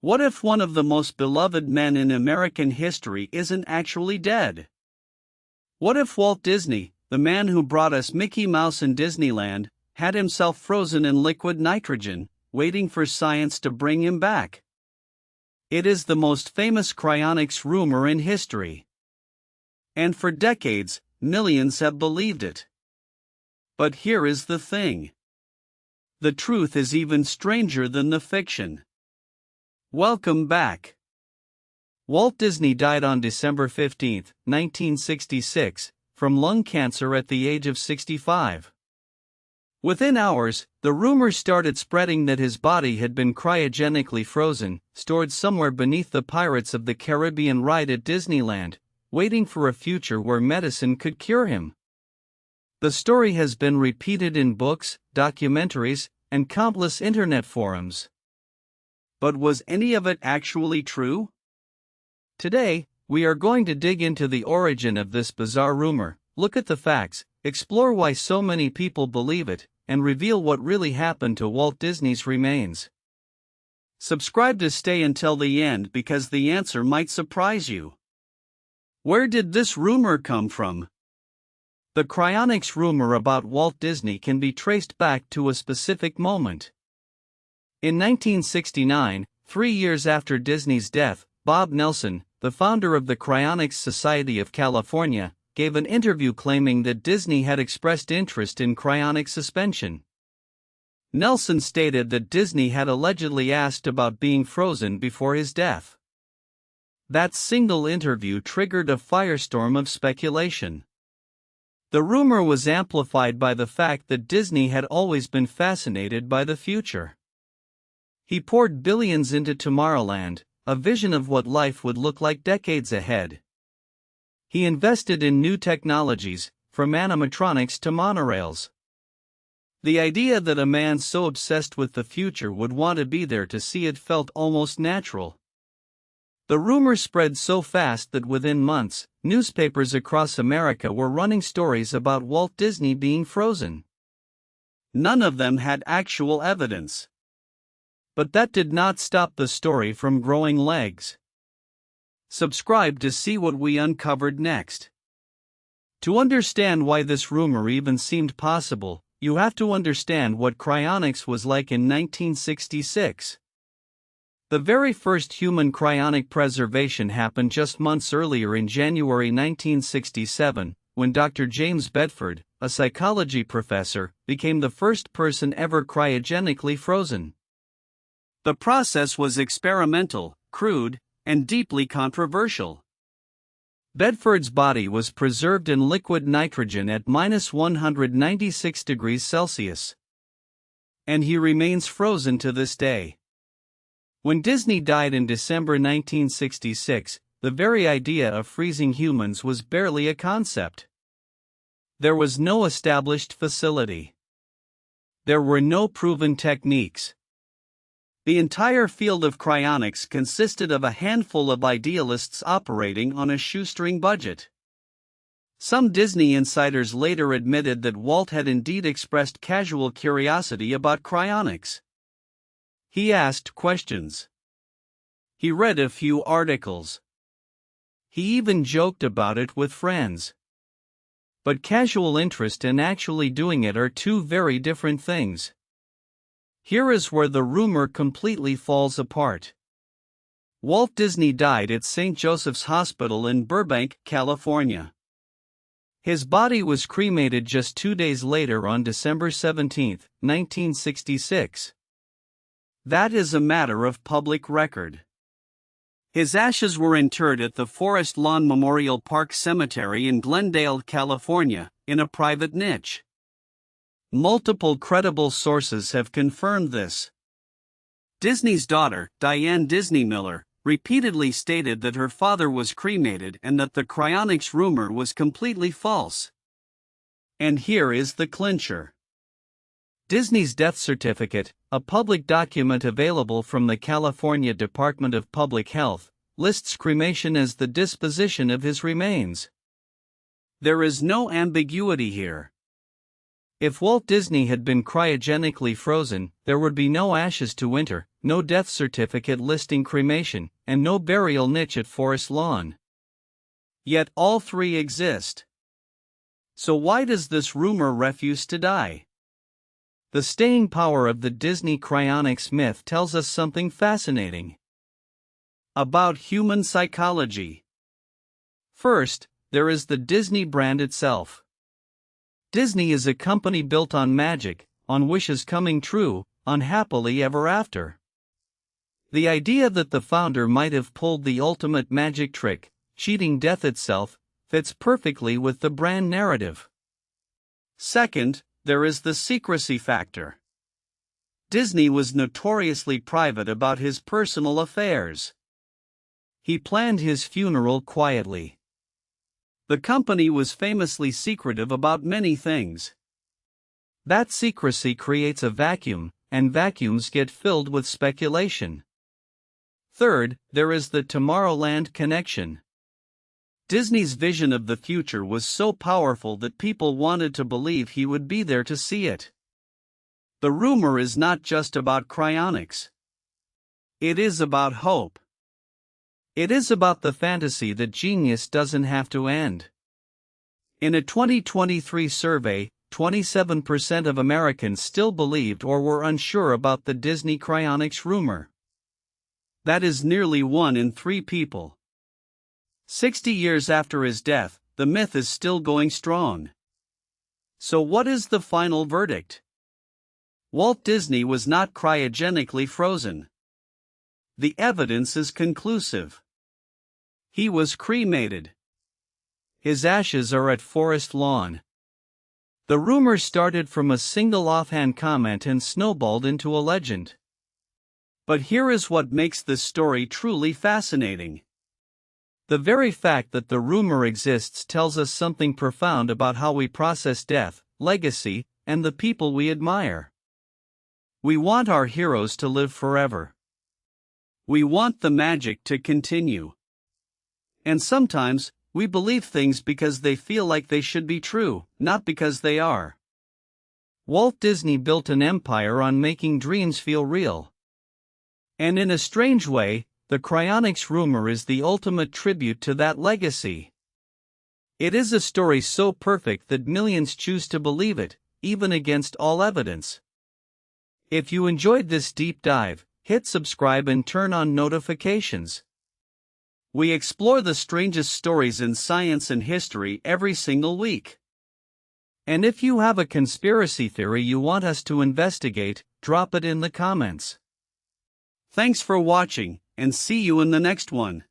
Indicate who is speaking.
Speaker 1: What if one of the most beloved men in American history isn't actually dead? What if Walt Disney, the man who brought us Mickey Mouse and Disneyland, had himself frozen in liquid nitrogen, waiting for science to bring him back? It is the most famous cryonics rumor in history. And for decades, millions have believed it. But here is the thing. The truth is even stranger than the fiction. Welcome back. Walt Disney died on December 15, 1966, from lung cancer at the age of 65. Within hours, the rumors started spreading that his body had been cryogenically frozen, stored somewhere beneath the Pirates of the Caribbean ride at Disneyland, waiting for a future where medicine could cure him. The story has been repeated in books, documentaries, and countless internet forums. But was any of it actually true? Today, we are going to dig into the origin of this bizarre rumor, look at the facts, explore why so many people believe it, and reveal what really happened to Walt Disney's remains. Subscribe to stay until the end because the answer might surprise you. Where did this rumor come from? The cryonics rumor about Walt Disney can be traced back to a specific moment. In 1969, 3 years after Disney's death, Bob Nelson, the founder of the Cryonics Society of California, gave an interview claiming that Disney had expressed interest in cryonic suspension. Nelson stated that Disney had allegedly asked about being frozen before his death. That single interview triggered a firestorm of speculation. The rumor was amplified by the fact that Disney had always been fascinated by the future. He poured billions into Tomorrowland, a vision of what life would look like decades ahead. He invested in new technologies, from animatronics to monorails. The idea that a man so obsessed with the future would want to be there to see it felt almost natural. The rumor spread so fast that within months, newspapers across America were running stories about Walt Disney being frozen. None of them had actual evidence. But that did not stop the story from growing legs. Subscribe to see what we uncovered next. To understand why this rumor even seemed possible, you have to understand what cryonics was like in 1966. The very first human cryonic preservation happened just months earlier in January 1967, when Dr. James Bedford, a psychology professor, became the first person ever cryogenically frozen. The process was experimental, crude, and deeply controversial. Bedford's body was preserved in liquid nitrogen at -196 degrees Celsius. And he remains frozen to this day. When Disney died in December 1966, the very idea of freezing humans was barely a concept. There was no established facility. There were no proven techniques. The entire field of cryonics consisted of a handful of idealists operating on a shoestring budget. Some Disney insiders later admitted that Walt had indeed expressed casual curiosity about cryonics. He asked questions. He read a few articles. He even joked about it with friends. But casual interest and actually doing it are two very different things. Here is where the rumor completely falls apart. Walt Disney died at St. Joseph's Hospital in Burbank, California. His body was cremated just 2 days later on December 17, 1966. That is a matter of public record. His ashes were interred at the Forest Lawn Memorial Park Cemetery in Glendale, California, in a private niche. Multiple credible sources have confirmed this. Disney's daughter, Diane Disney Miller, repeatedly stated that her father was cremated and that the cryonics rumor was completely false. And here is the clincher. Disney's death certificate, a public document available from the California Department of Public Health, lists cremation as the disposition of his remains. There is no ambiguity here. If Walt Disney had been cryogenically frozen, there would be no ashes to winter, no death certificate listing cremation, and no burial niche at Forest Lawn. Yet all three exist. So why does this rumor refuse to die? The staying power of the Disney cryonics myth tells us something fascinating about human psychology. First, there is the Disney brand itself. Disney is a company built on magic, on wishes coming true, on happily ever after. The idea that the founder might have pulled the ultimate magic trick, cheating death itself, fits perfectly with the brand narrative. Second, there is the secrecy factor. Disney was notoriously private about his personal affairs. He planned his funeral quietly. The company was famously secretive about many things. That secrecy creates a vacuum, and vacuums get filled with speculation. Third, there is the Tomorrowland connection. Disney's vision of the future was so powerful that people wanted to believe he would be there to see it. The rumor is not just about cryonics. It is about hope. It is about the fantasy that genius doesn't have to end. In a 2023 survey, 27% of Americans still believed or were unsure about the Disney cryonics rumor. That is nearly 1 in 3 people. 60 years after his death, the myth is still going strong. So what is the final verdict? Walt Disney was not cryogenically frozen. The evidence is conclusive. He was cremated. His ashes are at Forest Lawn. The rumor started from a single offhand comment and snowballed into a legend. But here is what makes this story truly fascinating. The very fact that the rumor exists tells us something profound about how we process death, legacy, and the people we admire. We want our heroes to live forever. We want the magic to continue. And sometimes, we believe things because they feel like they should be true, not because they are. Walt Disney built an empire on making dreams feel real. And in a strange way, the cryonics rumor is the ultimate tribute to that legacy. It is a story so perfect that millions choose to believe it, even against all evidence. If you enjoyed this deep dive, hit subscribe and turn on notifications. We explore the strangest stories in science and history every single week. And if you have a conspiracy theory you want us to investigate, drop it in the comments. Thanks for watching, and see you in the next one.